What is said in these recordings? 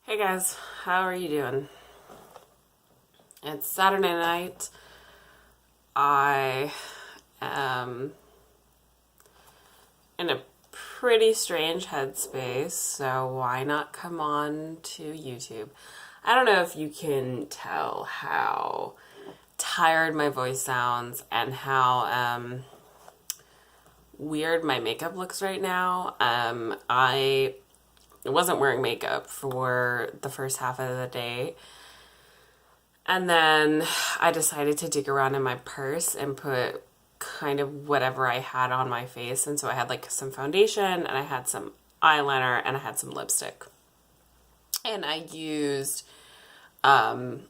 Hey guys, how are you doing? It's Saturday night. I am in a pretty strange headspace, so why not come on to YouTube? I don't know if you can tell how tired my voice sounds and how weird my makeup looks right now. I wasn't wearing makeup for the first half of the day. And then I decided to dig around in my purse and put kind of whatever I had on my face. And so I had like some foundation and I had some eyeliner and I had some lipstick. And I used eyeliner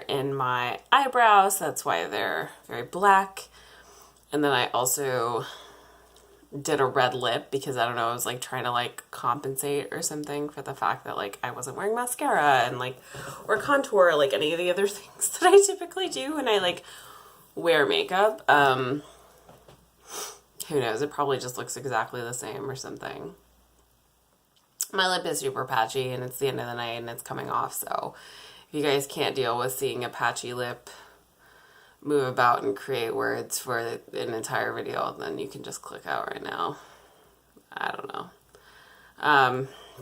in my eyebrows. That's why they're very black. And then I also did a red lip because I don't know, I was like trying to like compensate or something for the fact that like I wasn't wearing mascara and like or contour like any of the other things that I typically do when I like wear makeup. Who knows? It probably just looks exactly the same or something. My lip is super patchy and it's the end of the night and it's coming off, so if you guys can't deal with seeing a patchy lip move about and create words for an entire video, then you can just click out right now. I don't know.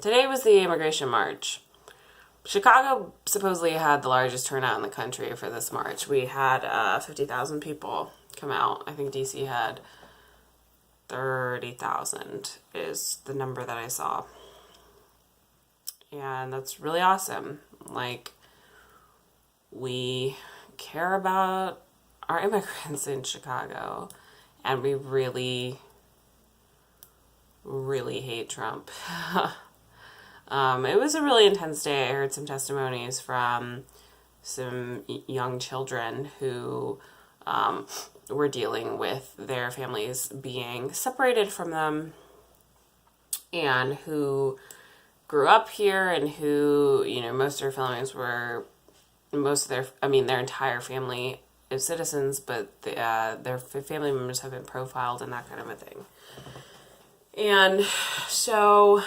Today was the immigration march. Chicago supposedly had the largest turnout in the country for this march. We had 50,000 people come out. I think DC had 30,000 is the number that I saw. And that's really awesome. Like, we care about our immigrants in Chicago, and we really, really hate Trump. It was a really intense day. I heard some testimonies from some young children who were dealing with their families being separated from them and who grew up here and who, most of their families were, their entire family is citizens, but their family members have been profiled and that kind of a thing. And so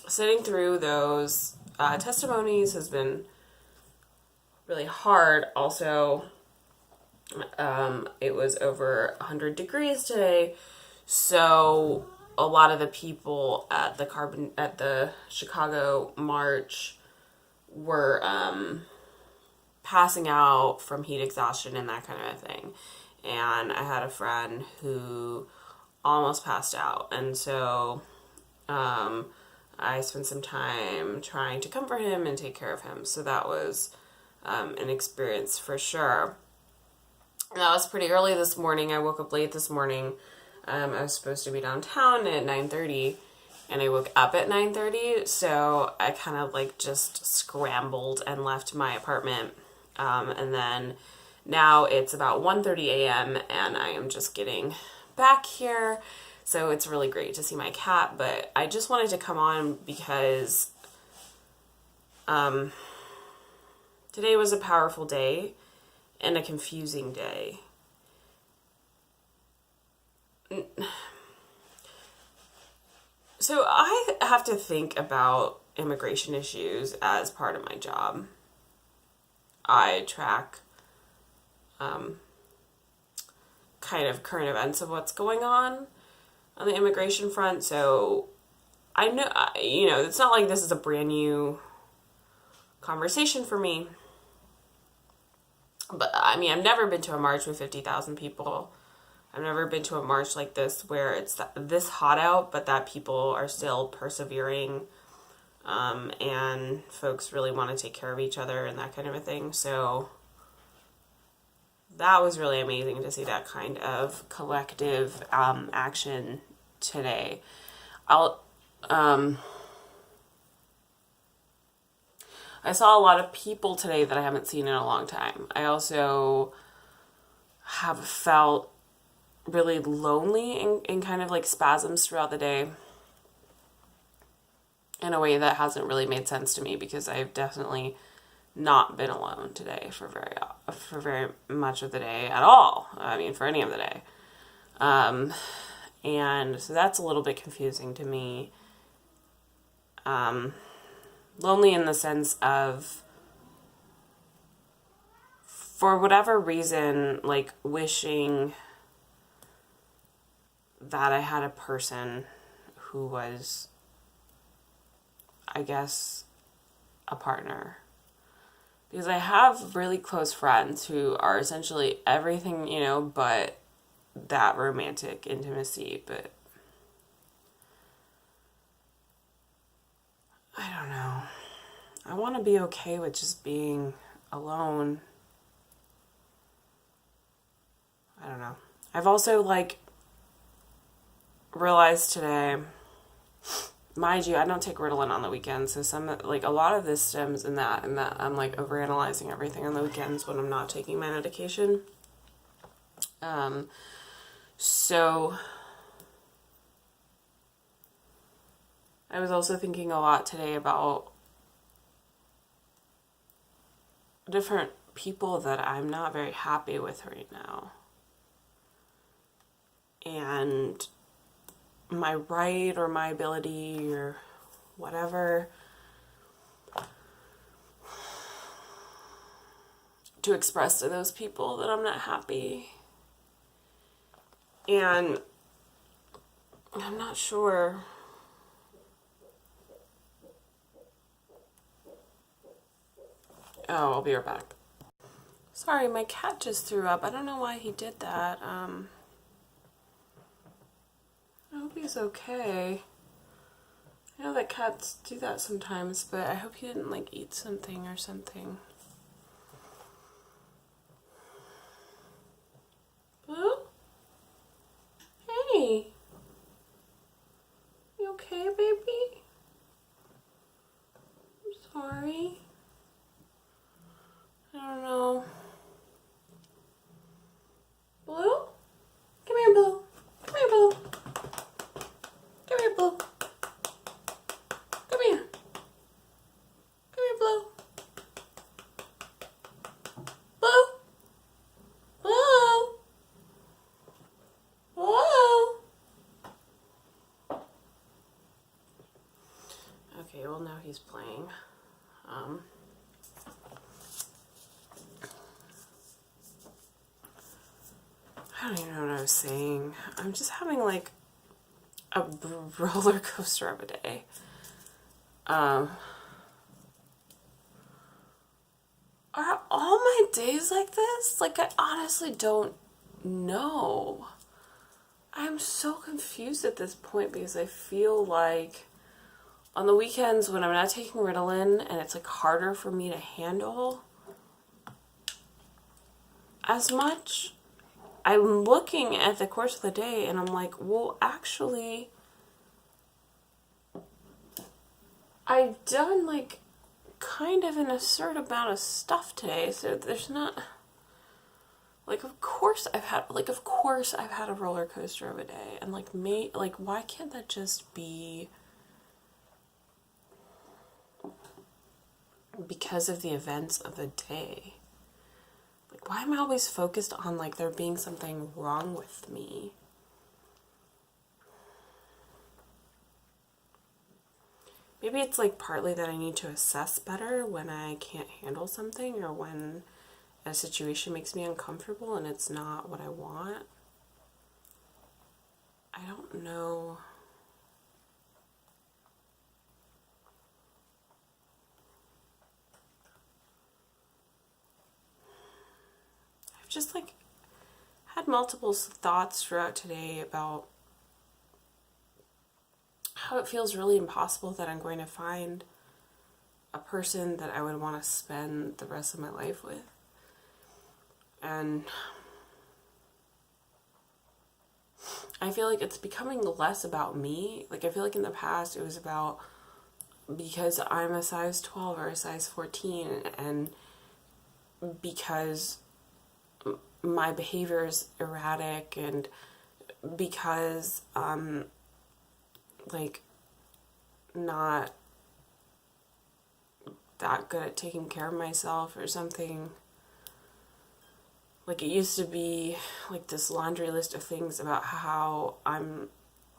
sitting through those testimonies has been really hard. Also, it was over 100 degrees today, so a lot of the people at the Chicago March were passing out from heat exhaustion and that kind of a thing. And I had a friend who almost passed out. And so I spent some time trying to comfort him and take care of him. So that was an experience for sure. And that was pretty early this morning. I woke up late this morning. I was supposed to be downtown at 9:30. And I woke up at 9:30, so I kind of like just scrambled and left my apartment. And then now it's about 1:30 a.m. and I am just getting back here. So it's really great to see my cat, but I just wanted to come on because today was a powerful day and a confusing day. So I have to think about immigration issues as part of my job. I track kind of current events of what's going on the immigration front. So I know, it's not like this is a brand new conversation for me. But I mean, I've never been to a march with 50,000 people. I've never been to a march like this where it's this hot out, but that people are still persevering, and folks really want to take care of each other and that kind of a thing. So that was really amazing to see that kind of collective action today. I saw a lot of people today that I haven't seen in a long time. I also have felt really lonely in kind of like spasms throughout the day in a way that hasn't really made sense to me because I've definitely not been alone today for very much of the day at all. I mean, for any of the day. And so that's a little bit confusing to me. Lonely in the sense of, for whatever reason, like wishing that I had a person who was, I guess, a partner. Because I have really close friends who are essentially everything, but that romantic intimacy. But I don't know. I want to be okay with just being alone. I don't know. I've also, realized today, mind you, I don't take Ritalin on the weekends, so a lot of this stems in that I'm, overanalyzing everything on the weekends when I'm not taking my medication. So I was also thinking a lot today about different people that I'm not very happy with right now. And my right or my ability or whatever to express to those people that I'm not happy. And I'm not sure. Oh, I'll be right back. Sorry, my cat just threw up. I don't know why he did that. I hope he's okay. I know that cats do that sometimes, but I hope he didn't, eat something or something. Boo? Hey. You okay, baby? I'm sorry. I don't know. Blue? Come here, Blue. Come here, Blue. Come here, Blue. Come here. Come here, Blue. Blue? Blue? Blue? Okay, well now he's playing. I don't even know what I was saying. I'm just having a roller coaster of a day. Are all my days like this? I honestly don't know. I'm so confused at this point because I feel like on the weekends when I'm not taking Ritalin and it's harder for me to handle as much, I'm looking at the course of the day and I'm like, well, actually, I've done kind of an absurd amount of stuff today, so there's not of course I've had a roller coaster of a day, and why can't that just be because of the events of the day? Why am I always focused on there being something wrong with me? Maybe it's partly that I need to assess better when I can't handle something or when a situation makes me uncomfortable and it's not what I want. I don't know. I've just had multiple thoughts throughout today about how it feels really impossible that I'm going to find a person that I would want to spend the rest of my life with. And I feel it's becoming less about me. I feel in the past it was about because I'm a size 12 or a size 14 and because my behavior is erratic and because I'm not that good at taking care of myself or something. like, it used to be like this laundry list of things about how I'm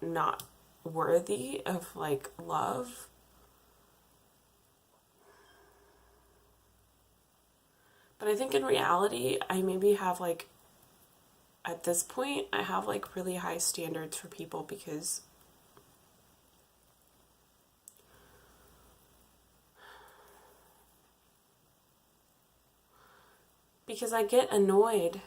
not worthy of like love. But I think in reality, I maybe have like, at this point, I have like really high standards for people because I get annoyed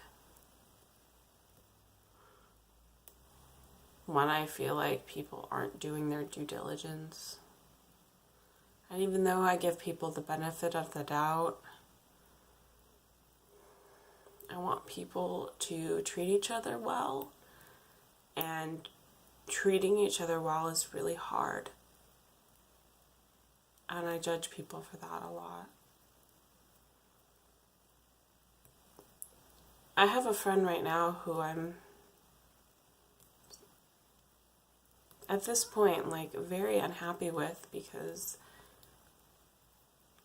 when I feel like people aren't doing their due diligence. And even though I give people the benefit of the doubt, I want people to treat each other well, and treating each other well is really hard. And I judge people for that a lot. I have a friend right now who I'm, at this point, like, very unhappy with, because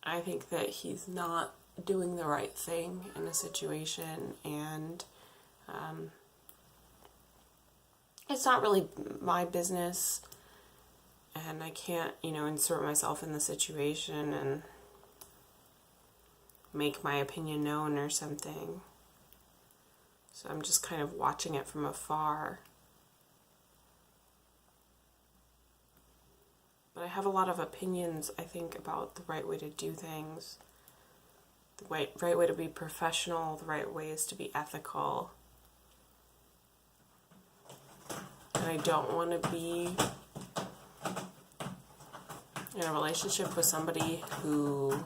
I think that he's not doing the right thing in a situation, and it's not really my business, and I can't, insert myself in the situation and make my opinion known or something. So I'm just kind of watching it from afar. But I have a lot of opinions, I think, about the right way to do things, the right way to be professional, the right ways to be ethical. And I don't want to be in a relationship with somebody who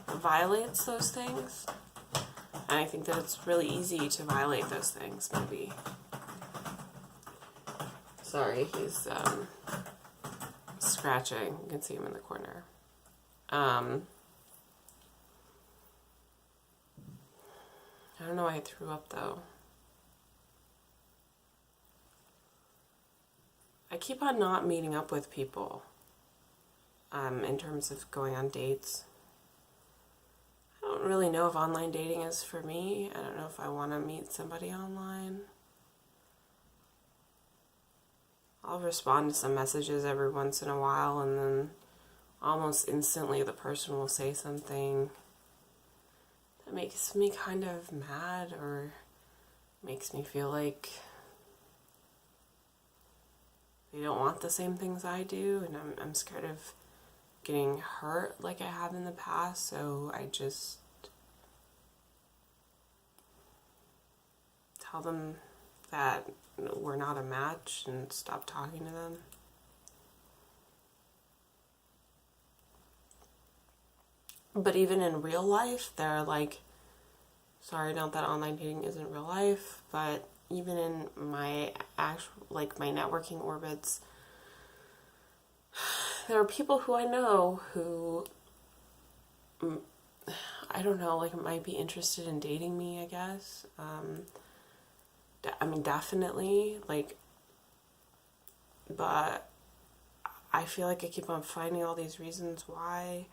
violates those things. And I think that it's really easy to violate those things, maybe. Sorry, he's scratching. You can see him in the corner. I don't know why I threw up, though. I keep on not meeting up with people in terms of going on dates. I don't really know if online dating is for me. I don't know if I want to meet somebody online. I'll respond to some messages every once in a while, and then almost instantly the person will say something that makes me kind of mad, or makes me feel like they don't want the same things I do, and I'm scared of getting hurt like I have in the past, so I just tell them that we're not a match and stop talking to them. But even in real life, they're like, sorry, not that online dating isn't real life, but even in my actual, like, my networking orbits, there are people who I know who, I don't know, like, might be interested in dating me, I guess. Definitely, like, but I feel like I keep on finding all these reasons why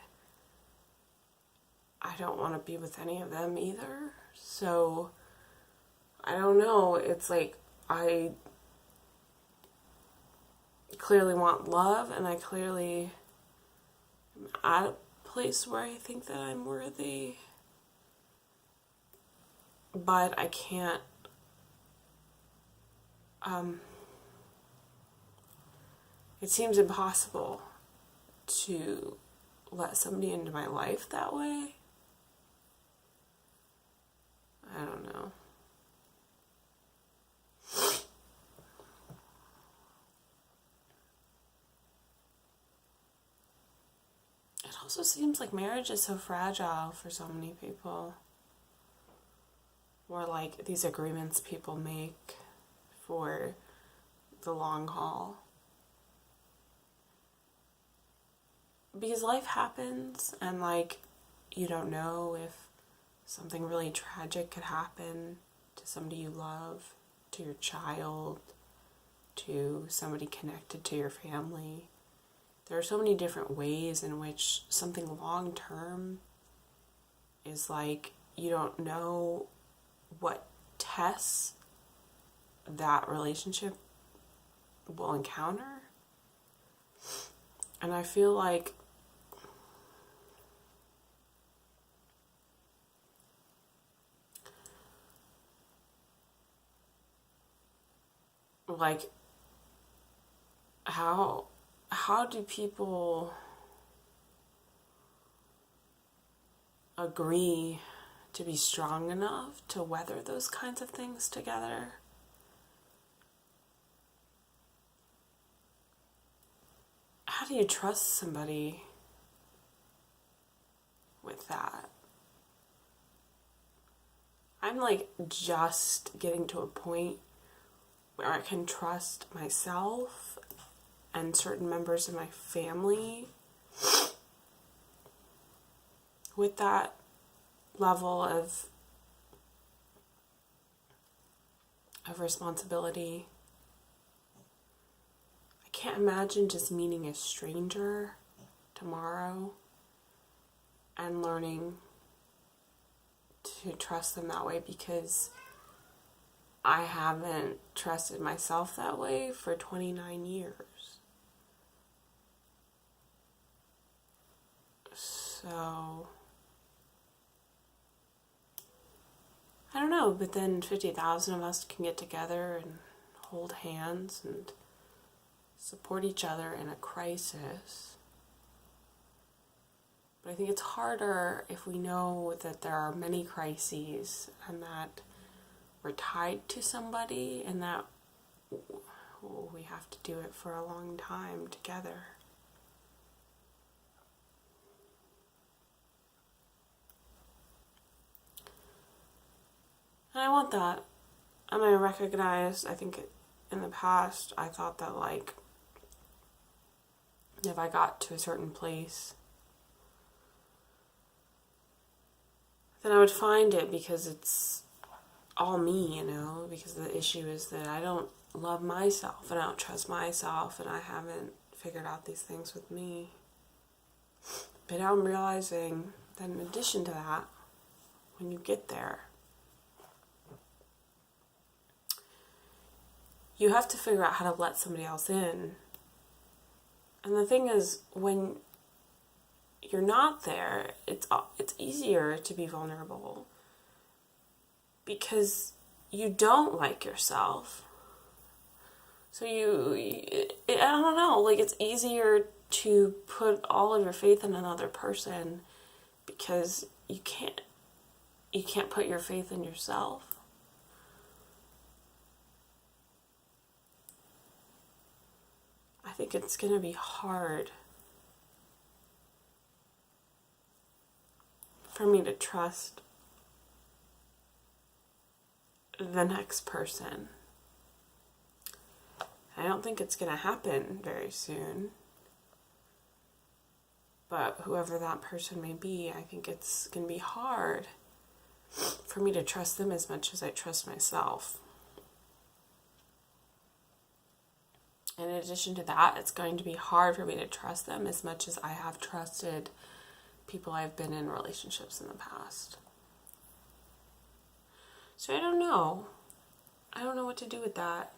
I don't want to be with any of them either. So, I don't know. It's like, I clearly want love, and I clearly am at a place where I think that I'm worthy. But I can't, it seems impossible to let somebody into my life that way. I don't know. It also seems like marriage is so fragile for so many people. Or like these agreements people make for the long haul. Because life happens, and like, you don't know if something really tragic could happen to somebody you love, to your child, to somebody connected to your family. There are so many different ways in which something long term is like, you don't know what tests that relationship will encounter. And I feel like how do people agree to be strong enough to weather those kinds of things together? How do you trust somebody with that? I'm like just getting to a point where I can trust myself and certain members of my family with that level of responsibility. I can't imagine just meeting a stranger tomorrow and learning to trust them that way, because I haven't trusted myself that way for 29 years. So, I don't know, but then 50,000 of us can get together and hold hands and support each other in a crisis. But I think it's harder if we know that there are many crises and that we're tied to somebody and that we have to do it for a long time together. And I want that. And I recognize, I think in the past, I thought that like, if I got to a certain place, then I would find it because it's all me, you know, because the issue is that I don't love myself and I don't trust myself and I haven't figured out these things with me. But now I'm realizing that in addition to that, when you get there, you have to figure out how to let somebody else in. And the thing is, when you're not there, it's easier to be vulnerable because you don't like yourself. So I don't know, like it's easier to put all of your faith in another person because you can't put your faith in yourself. I think it's going to be hard for me to trust the next person. I don't think it's going to happen very soon. But whoever that person may be, I think it's going to be hard for me to trust them as much as I trust myself. In addition to that, it's going to be hard for me to trust them as much as I have trusted people I've been in relationships in the past. So I don't know. I don't know what to do with that.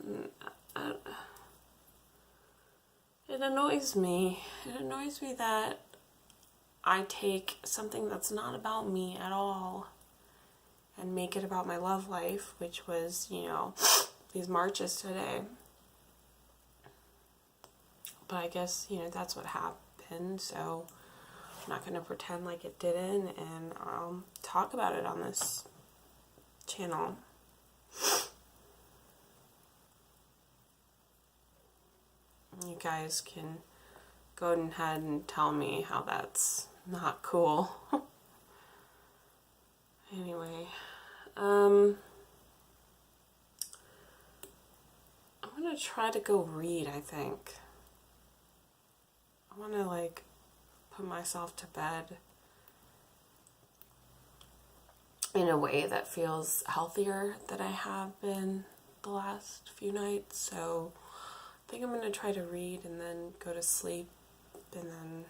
It annoys me. It annoys me that I take something that's not about me at all and make it about my love life, which was, these marches today. But I guess, that's what happened, so I'm not going to pretend like it didn't, and I'll talk about it on this channel. You guys can go ahead and tell me how that's not cool. Anyway, I'm going to try to go read, I think. I want to, put myself to bed in a way that feels healthier than I have been the last few nights. So I think I'm going to try to read and then go to sleep. And then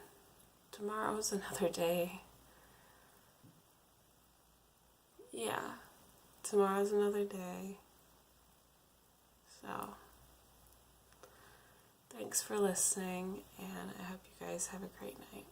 tomorrow's another day. Yeah. tomorrow's another day. So, thanks for listening, and I hope you guys have a great night.